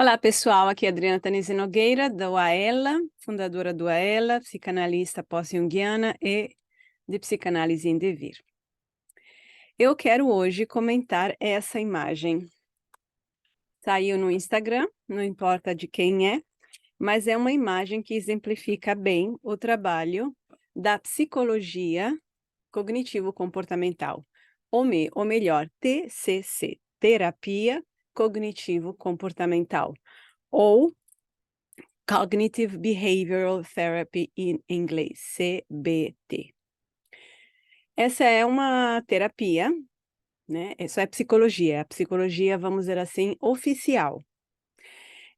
Olá, pessoal. Aqui é Adriana Tanise Nogueira, da UAELA, fundadora do UAELA, psicanalista pós-junguiana e de psicanálise em devir. Eu quero hoje comentar essa imagem. Saiu no Instagram, não importa de quem é, mas é uma imagem que exemplifica bem o trabalho da psicologia cognitivo-comportamental, ou melhor, TCC, Terapia Cognitivo-Comportamental, ou Cognitive Behavioral Therapy em inglês, CBT. Essa é uma terapia, né? Isso é psicologia, a psicologia, vamos dizer assim, oficial.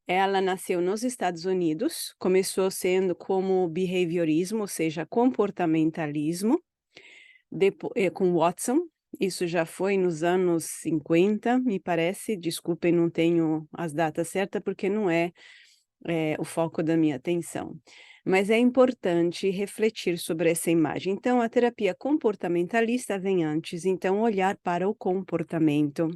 Ela nasceu nos Estados Unidos, começou sendo como behaviorismo, ou seja, comportamentalismo, com Watson. Isso já foi nos anos 50, me parece. Desculpem, não tenho as datas certas, porque não é o foco da minha atenção. Mas é importante refletir sobre essa imagem. Então, a terapia comportamentalista vem antes, então, olhar para o comportamento.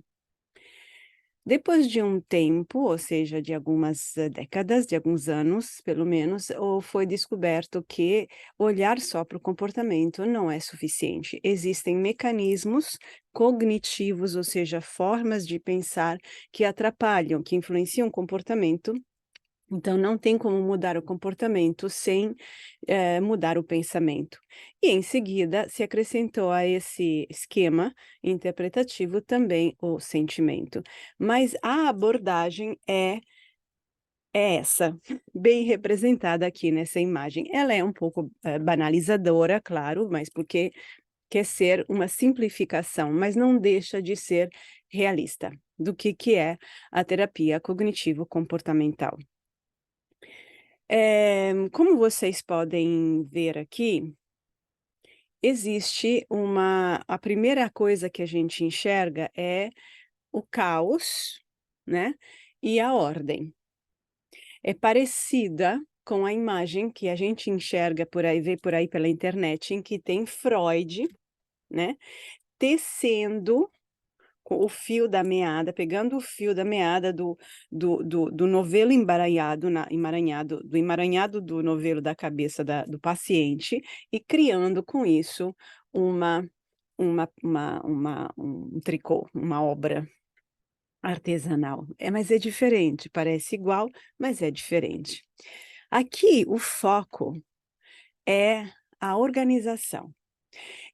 Depois de um tempo, ou seja, de algumas décadas, de alguns anos, pelo menos, ou foi descoberto que olhar só para o comportamento não é suficiente. Existem mecanismos cognitivos, ou seja, formas de pensar que atrapalham, que influenciam o comportamento. Então, não tem como mudar o comportamento sem mudar o pensamento. E, em seguida, se acrescentou a esse esquema interpretativo também o sentimento. Mas a abordagem é essa, bem representada aqui nessa imagem. Ela é um pouco banalizadora, claro, mas porque quer ser uma simplificação, mas não deixa de ser realista do que é a terapia cognitivo-comportamental. Como vocês podem ver aqui, existe a primeira coisa que a gente enxerga é o caos, né, e a ordem. É parecida com a imagem que a gente enxerga por aí, vê por aí pela internet, em que tem Freud, né, tecendo com o fio da meada, pegando o fio da meada do novelo do emaranhado do novelo da cabeça do paciente e criando com isso uma um tricô, uma obra artesanal. Mas é diferente, parece igual, mas é diferente. Aqui o foco é a organização.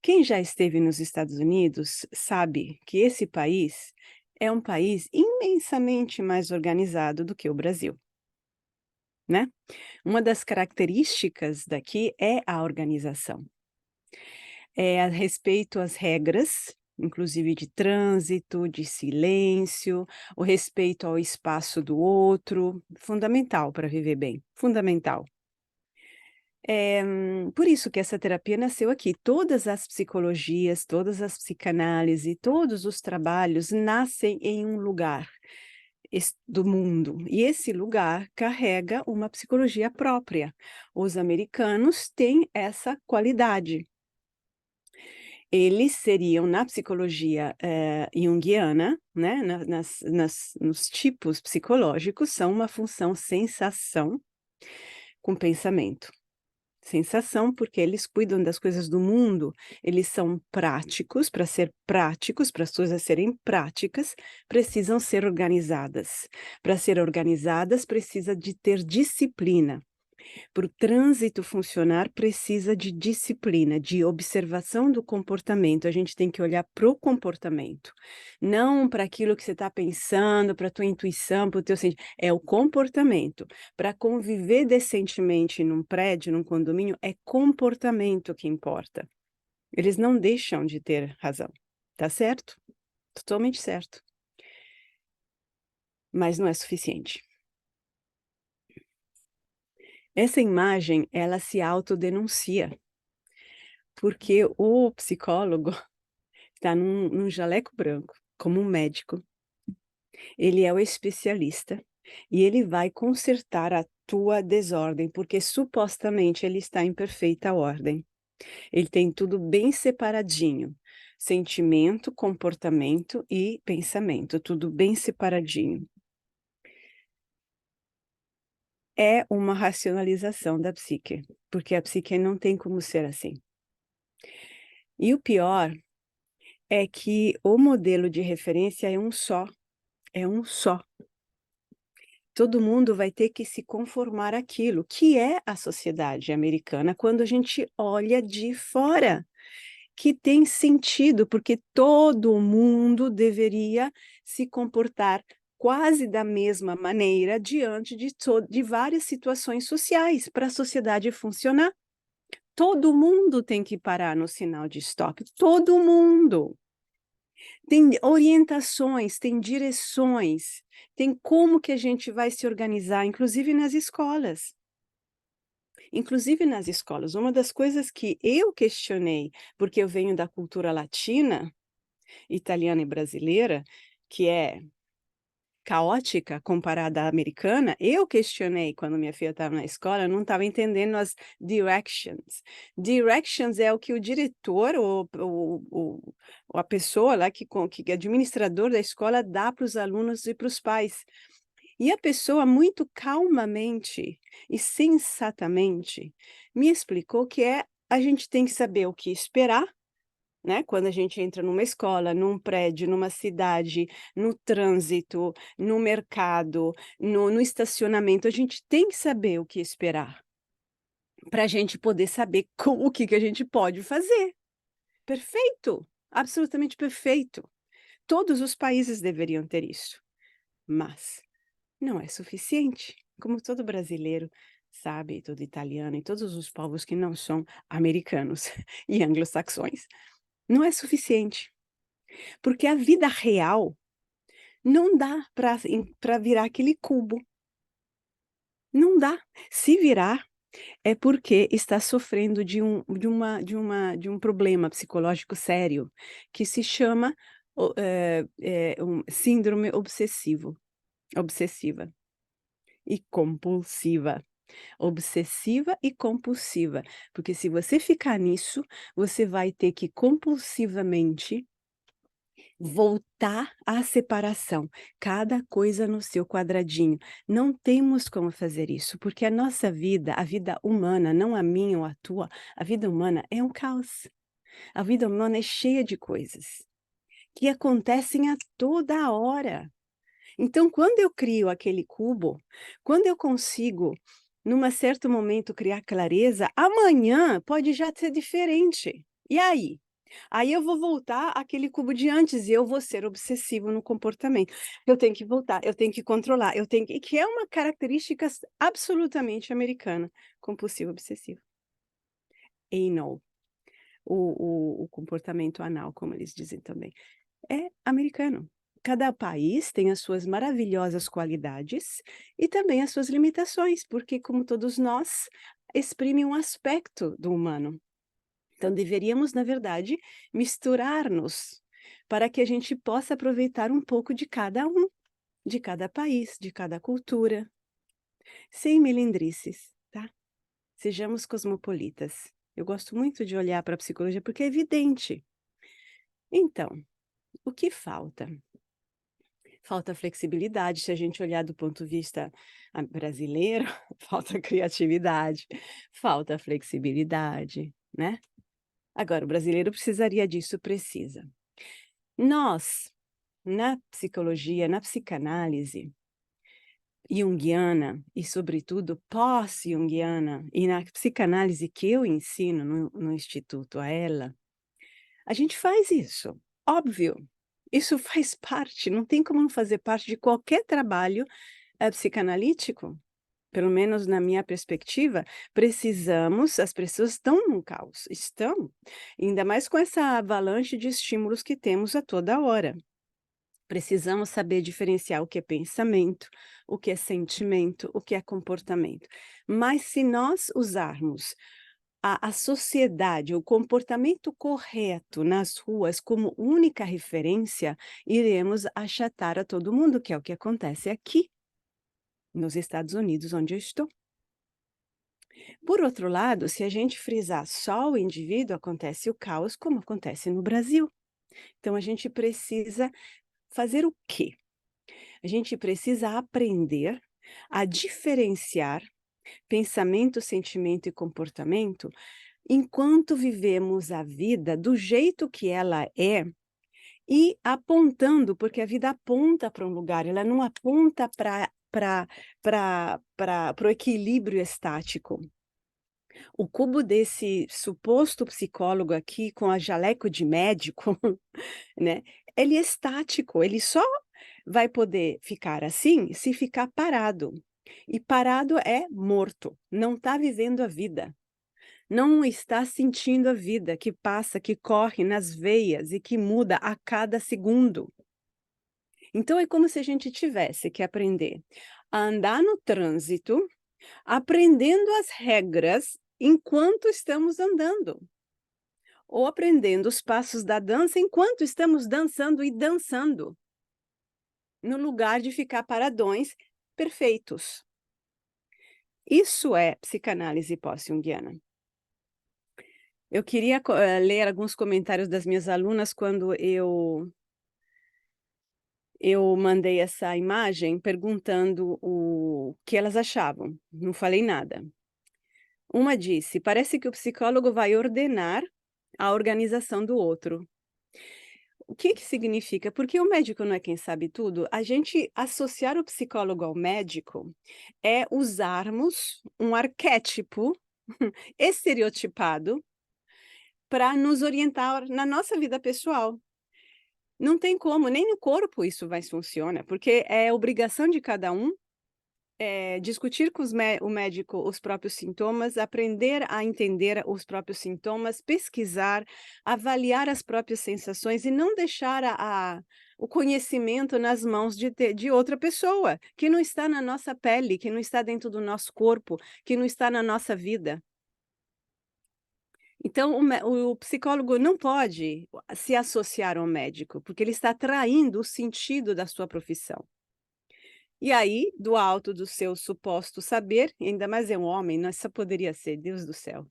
Quem já esteve nos Estados Unidos sabe que esse país é um país imensamente mais organizado do que o Brasil, né? Uma das características daqui é a organização. É a respeito às regras, inclusive de trânsito, de silêncio, o respeito ao espaço do outro, fundamental para viver bem, fundamental. Por isso que essa terapia nasceu aqui. Todas as psicologias, todas as psicanálises, todos os trabalhos nascem em um lugar do mundo. E esse lugar carrega uma psicologia própria. Os americanos têm essa qualidade. Eles seriam, na psicologia junguiana, né, nos tipos psicológicos, são uma função sensação com pensamento. Sensação, porque eles cuidam das coisas do mundo, eles são práticos, para as coisas serem práticas, precisam ser organizadas. Para ser organizadas, precisa de ter disciplina. Para o trânsito funcionar, precisa de disciplina, de observação do comportamento. A gente tem que olhar para o comportamento, não para aquilo que você está pensando, para a tua intuição, para o teu sentimento. É o comportamento. Para conviver decentemente num prédio, num condomínio, é comportamento que importa. Eles não deixam de ter razão. Tá certo? Totalmente certo. Mas não é suficiente. Essa imagem, ela se autodenuncia, porque o psicólogo está num jaleco branco, como um médico. Ele é o especialista e ele vai consertar a tua desordem, porque supostamente ele está em perfeita ordem. Ele tem tudo bem separadinho. Sentimento, comportamento e pensamento, tudo bem separadinho. é uma racionalização da psique, porque a psique não tem como ser assim. E o pior é que o modelo de referência é um só, é um só. Todo mundo vai ter que se conformar àquilo, que é a sociedade americana, quando a gente olha de fora, que tem sentido, porque todo mundo deveria se comportar quase da mesma maneira diante de várias situações sociais, para a sociedade funcionar. Todo mundo tem que parar no sinal de stop, todo mundo. Tem orientações, tem direções, tem como que a gente vai se organizar, inclusive nas escolas. Inclusive nas escolas, uma das coisas que eu questionei, porque eu venho da cultura latina, italiana e brasileira, que é caótica comparada à americana, eu questionei quando minha filha estava na escola, eu não estava entendendo as directions. Directions é o que o diretor ou a pessoa lá que é administrador da escola dá para os alunos e para os pais. E a pessoa muito calmamente e sensatamente me explicou que a gente tem que saber o que esperar, né, quando a gente entra numa escola, num prédio, numa cidade, no trânsito, no mercado, no estacionamento, a gente tem que saber o que esperar, para a gente poder saber o que que a gente pode fazer. Perfeito, absolutamente perfeito. Todos os países deveriam ter isso, mas não é suficiente, como todo brasileiro sabe, todo italiano e todos os povos que não são americanos e anglo-saxões. Não é suficiente. Porque a vida real não dá para virar aquele cubo. Não dá. Se virar, é porque está sofrendo de um problema psicológico sério, que se chama síndrome obsessiva e compulsiva. Obsessiva e compulsiva. Porque se você ficar nisso, você vai ter que compulsivamente voltar à separação, cada coisa no seu quadradinho. Não temos como fazer isso, porque a nossa vida, a vida humana, não a minha ou a tua, a vida humana é um caos. A vida humana é cheia de coisas que acontecem a toda hora. Então, quando eu crio aquele cubo, quando eu consigo, num certo momento, criar clareza, amanhã pode já ser diferente. E aí? Aí eu vou voltar àquele cubo de antes e eu vou ser obsessivo no comportamento. Eu tenho que voltar, eu tenho que controlar, que é uma característica absolutamente americana, compulsivo obsessivo. Anal, o comportamento anal, como eles dizem também, é americano. Cada país tem as suas maravilhosas qualidades e também as suas limitações, porque, como todos nós, exprime um aspecto do humano. Então, deveríamos, na verdade, misturar-nos para que a gente possa aproveitar um pouco de cada um, de cada país, de cada cultura, sem melindrices, tá? Sejamos cosmopolitas. Eu gosto muito de olhar para a psicologia porque é evidente. Então, o que falta? Falta flexibilidade, se a gente olhar do ponto de vista brasileiro, falta criatividade, falta flexibilidade, né? Agora, o brasileiro precisaria disso, precisa. Nós, na psicologia, na psicanálise junguiana e, sobretudo, pós-junguiana, e na psicanálise que eu ensino no Instituto a ela, a gente faz isso, óbvio. Isso faz parte, não tem como não fazer parte de qualquer trabalho psicanalítico. Pelo menos na minha perspectiva, as pessoas estão num caos, estão, ainda mais com essa avalanche de estímulos que temos a toda hora. Precisamos saber diferenciar o que é pensamento, o que é sentimento, o que é comportamento. Mas se nós usarmos a sociedade, o comportamento correto nas ruas como única referência, iremos achatar a todo mundo, que é o que acontece aqui nos Estados Unidos, onde eu estou. Por outro lado, se a gente frisar só o indivíduo, acontece o caos, como acontece no Brasil. Então, a gente precisa fazer o quê? A gente precisa aprender a diferenciar pensamento, sentimento e comportamento enquanto vivemos a vida do jeito que ela é e apontando, porque a vida aponta para um lugar, ela não aponta para o equilíbrio estático. O cubo desse suposto psicólogo aqui, com a jaleco de médico, né, ele é estático, ele só vai poder ficar assim se ficar parado. E parado é morto, não está vivendo a vida. Não está sentindo a vida que passa, que corre nas veias e que muda a cada segundo. Então é como se a gente tivesse que aprender a andar no trânsito, aprendendo as regras enquanto estamos andando, ou aprendendo os passos da dança enquanto estamos dançando e dançando, no lugar de ficar paradões perfeitos. Isso é psicanálise pós-junguiana. Eu queria ler alguns comentários das minhas alunas quando eu mandei essa imagem perguntando o que elas achavam, não falei nada. Uma disse: "Parece que o psicólogo vai ordenar a organização do outro". O que que significa? Porque o médico não é quem sabe tudo, a gente associar o psicólogo ao médico é usarmos um arquétipo estereotipado para nos orientar na nossa vida pessoal. Não tem como, nem no corpo isso vai funciona, porque é obrigação de cada um, discutir com o médico os próprios sintomas, aprender a entender os próprios sintomas, pesquisar, avaliar as próprias sensações e não deixar o conhecimento nas mãos de outra pessoa, que não está na nossa pele, que não está dentro do nosso corpo, que não está na nossa vida. Então o psicólogo não pode se associar ao médico, porque ele está traindo o sentido da sua profissão. E aí, do alto do seu suposto saber, e ainda mais é um homem, não só poderia ser, Deus do céu.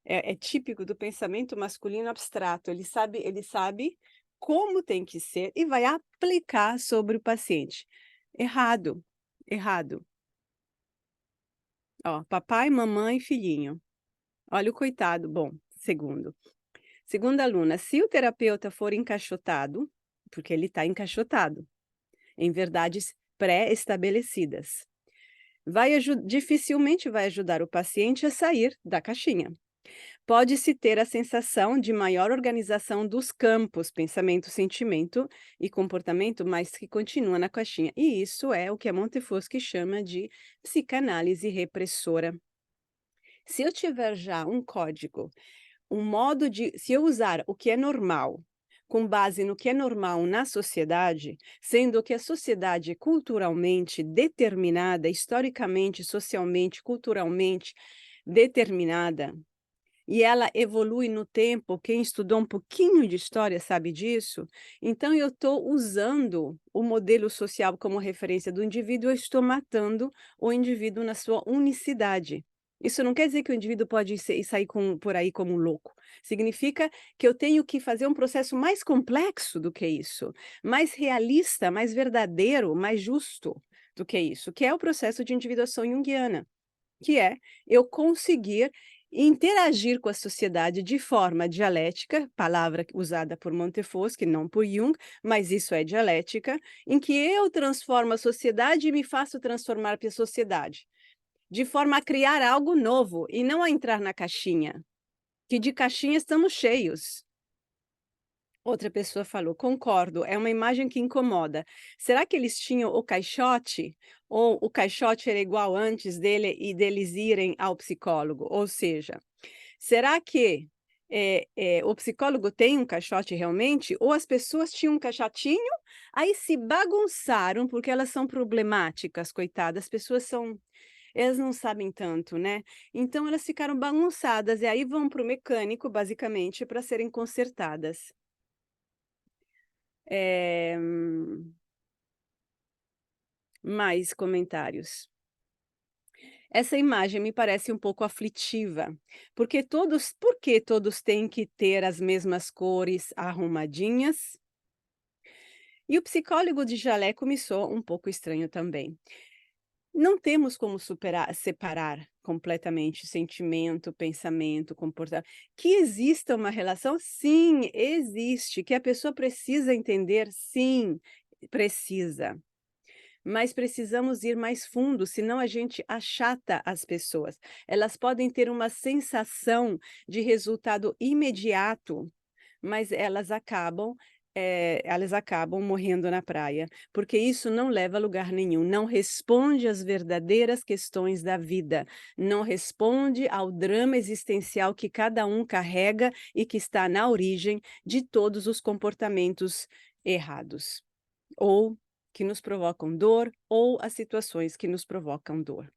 É típico do pensamento masculino abstrato, ele sabe como tem que ser e vai aplicar sobre o paciente. Errado, errado. Ó, papai, mamãe, filhinho. Olha o coitado. Bom, segunda aluna, se o terapeuta for encaixotado, porque ele está encaixotado, em verdades pré-estabelecidas, dificilmente vai ajudar o paciente a sair da caixinha. Pode-se ter a sensação de maior organização dos campos, pensamento, sentimento e comportamento, mas que continua na caixinha. E isso é o que a Montefoschi chama de psicanálise repressora. Se eu tiver já um código, se eu usar o que é normal, com base no que é normal na sociedade, sendo que a sociedade é culturalmente determinada, historicamente, socialmente, culturalmente determinada, e ela evolui no tempo, quem estudou um pouquinho de história sabe disso, então eu estou usando o modelo social como referência do indivíduo, eu estou matando o indivíduo na sua unicidade. Isso não quer dizer que o indivíduo pode sair por aí como um louco. Significa que eu tenho que fazer um processo mais complexo do que isso, mais realista, mais verdadeiro, mais justo do que isso, que é o processo de individuação junguiana, que é eu conseguir interagir com a sociedade de forma dialética, palavra usada por Montefoschi, não por Jung, mas isso é dialética, em que eu transformo a sociedade e me faço transformar pela sociedade, de forma a criar algo novo e não a entrar na caixinha, que de caixinha estamos cheios. Outra pessoa falou: "Concordo, é uma imagem que incomoda. Será que eles tinham o caixote? Ou o caixote era igual antes deles irem ao psicólogo? Ou seja, será que, o psicólogo tem um caixote realmente? Ou as pessoas tinham um caixotinho, aí se bagunçaram, porque elas são problemáticas, coitadas, as pessoas elas não sabem tanto, né. Então elas ficaram bagunçadas e aí vão para o mecânico, basicamente, para serem consertadas". Eh, Mais comentários. Essa imagem me parece um pouco aflitiva, por que todos têm que ter as mesmas cores arrumadinhas? E o psicólogo de jaleco me soa um pouco estranho também. Não temos como separar completamente sentimento, pensamento, comportamento. Que exista uma relação? Sim, existe. Que a pessoa precisa entender? Sim, precisa. Mas precisamos ir mais fundo, senão a gente achata as pessoas. Elas podem ter uma sensação de resultado imediato, mas elas acabam morrendo na praia, porque isso não leva a lugar nenhum, não responde às verdadeiras questões da vida, não responde ao drama existencial que cada um carrega e que está na origem de todos os comportamentos errados, ou que nos provocam dor, ou as situações que nos provocam dor.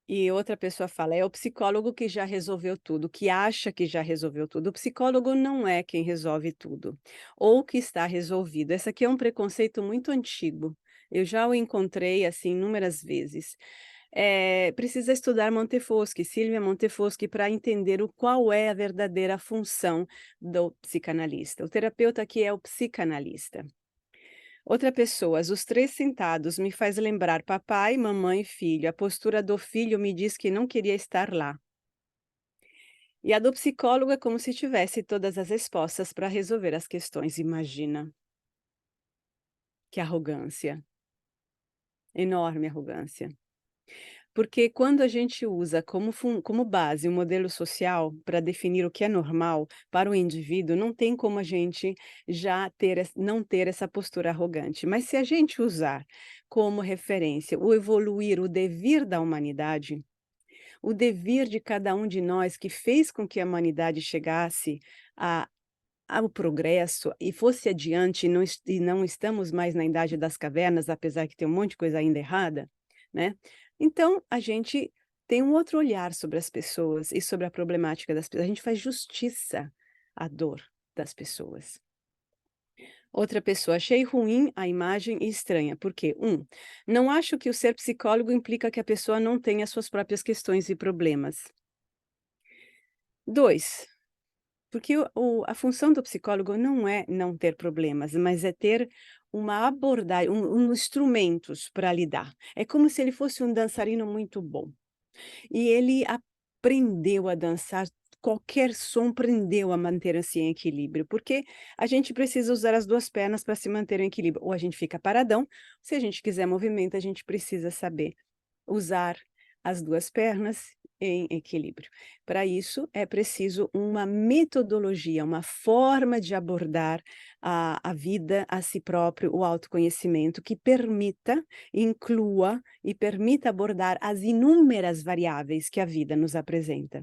E outra pessoa fala: "É o psicólogo que já resolveu tudo, que acha que já resolveu tudo". O psicólogo não é quem resolve tudo, ou que está resolvido. Esse aqui é um preconceito muito antigo. Eu já o encontrei, assim, inúmeras vezes. Precisa estudar Montefoschi, Silvia Montefoschi, para entender qual é a verdadeira função do psicanalista. O terapeuta aqui é o psicanalista. Outra pessoa: "Os 3 sentados me faz lembrar papai, mamãe e filho. A postura do filho me diz que não queria estar lá". E a do psicólogo é como se tivesse todas as respostas para resolver as questões. Imagina, que arrogância, enorme arrogância. Porque quando a gente usa como base o modelo social para definir o que é normal para o indivíduo, não tem como a gente já não ter essa postura arrogante. Mas se a gente usar como referência o evoluir, o devir da humanidade, o devir de cada um de nós que fez com que a humanidade chegasse a ao progresso e fosse adiante e não estamos mais na idade das cavernas, apesar que tem um monte de coisa ainda errada, né. Então a gente tem um outro olhar sobre as pessoas e sobre a problemática das pessoas, a gente faz justiça à dor das pessoas. Outra pessoa: "Achei ruim a imagem e estranha, porque não acho que o ser psicólogo implica que a pessoa não tenha suas próprias questões e problemas. 2, porque a função do psicólogo não é não ter problemas, mas é ter uma abordagem, instrumentos para lidar. É como se ele fosse um dançarino muito bom, e ele aprendeu a dançar, qualquer som prendeu a manter-se em equilíbrio, porque a gente precisa usar as 2 pernas para se manter em equilíbrio, ou a gente fica paradão, se a gente quiser movimento, a gente precisa saber usar as 2 pernas em equilíbrio. Para isso, é preciso uma metodologia, uma forma de abordar a vida, a si próprio, o autoconhecimento que permita, inclua e permita abordar as inúmeras variáveis que a vida nos apresenta.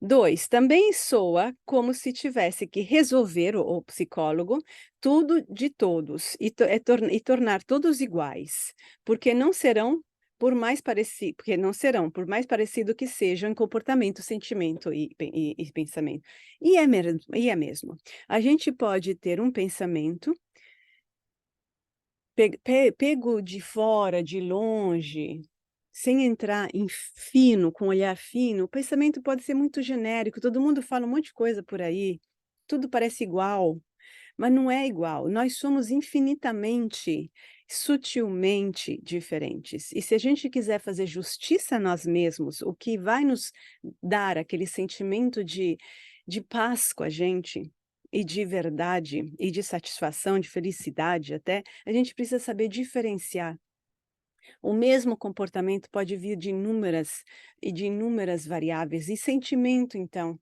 2, também soa como se tivesse que resolver, o psicólogo, tudo de todos e tornar todos iguais, porque não serão, por mais parecido que sejam em comportamento, sentimento e pensamento. E é mesmo. A gente pode ter um pensamento pego de fora, de longe, sem entrar em fino, com olhar fino, o pensamento pode ser muito genérico, todo mundo fala um monte de coisa por aí, tudo parece igual, mas não é igual, nós somos infinitamente, sutilmente diferentes. E se a gente quiser fazer justiça a nós mesmos, o que vai nos dar aquele sentimento de paz com a gente, e de verdade, e de satisfação, de felicidade até, a gente precisa saber diferenciar. O mesmo comportamento pode vir de inúmeras variáveis. E sentimento, então?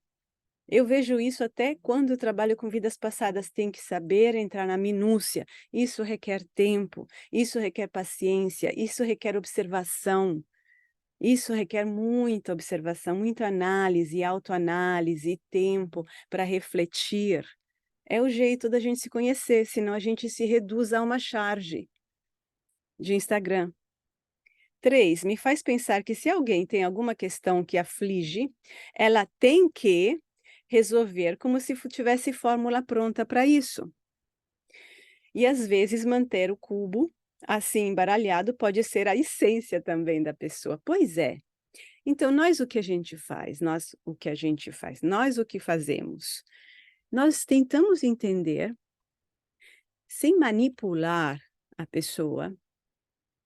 Eu vejo isso até quando eu trabalho com vidas passadas, tem que saber entrar na minúcia. Isso requer tempo, isso requer paciência, isso requer observação, isso requer muita observação, muita análise, autoanálise, tempo para refletir. É o jeito da gente se conhecer, senão a gente se reduz a uma charge de Instagram. 3, me faz pensar que se alguém tem alguma questão que aflige, ela tem que resolver como se tivesse fórmula pronta para isso. E às vezes manter o cubo assim embaralhado pode ser a essência também da pessoa. Pois é. Então nós o que a gente faz? Nós o que a gente faz? Nós o que fazemos? Nós tentamos entender sem manipular a pessoa,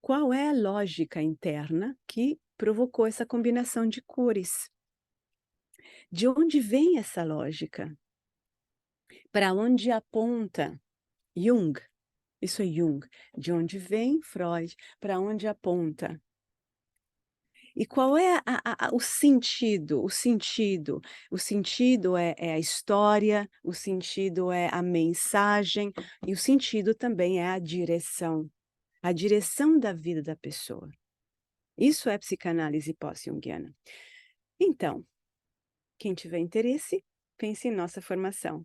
qual é a lógica interna que provocou essa combinação de cores? De onde vem essa lógica? Para onde aponta? Jung, isso é Jung. De onde vem Freud? Para onde aponta? E qual é o sentido? O sentido é a história, o sentido é a mensagem, e o sentido também é a direção da vida da pessoa. Isso é psicanálise pós-junguiana. Então, quem tiver interesse, pense em nossa formação.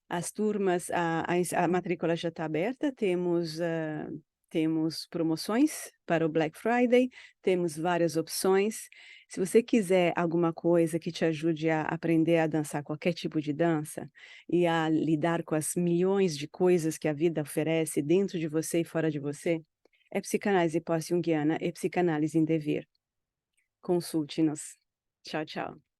As turmas, a matrícula já está aberta, temos promoções para o Black Friday, temos várias opções. Se você quiser alguma coisa que te ajude a aprender a dançar qualquer tipo de dança e a lidar com as milhões de coisas que a vida oferece dentro de você e fora de você, é psicanálise pós-junguiana e psicanálise em devir. Consulte-nos. Tchau, tchau.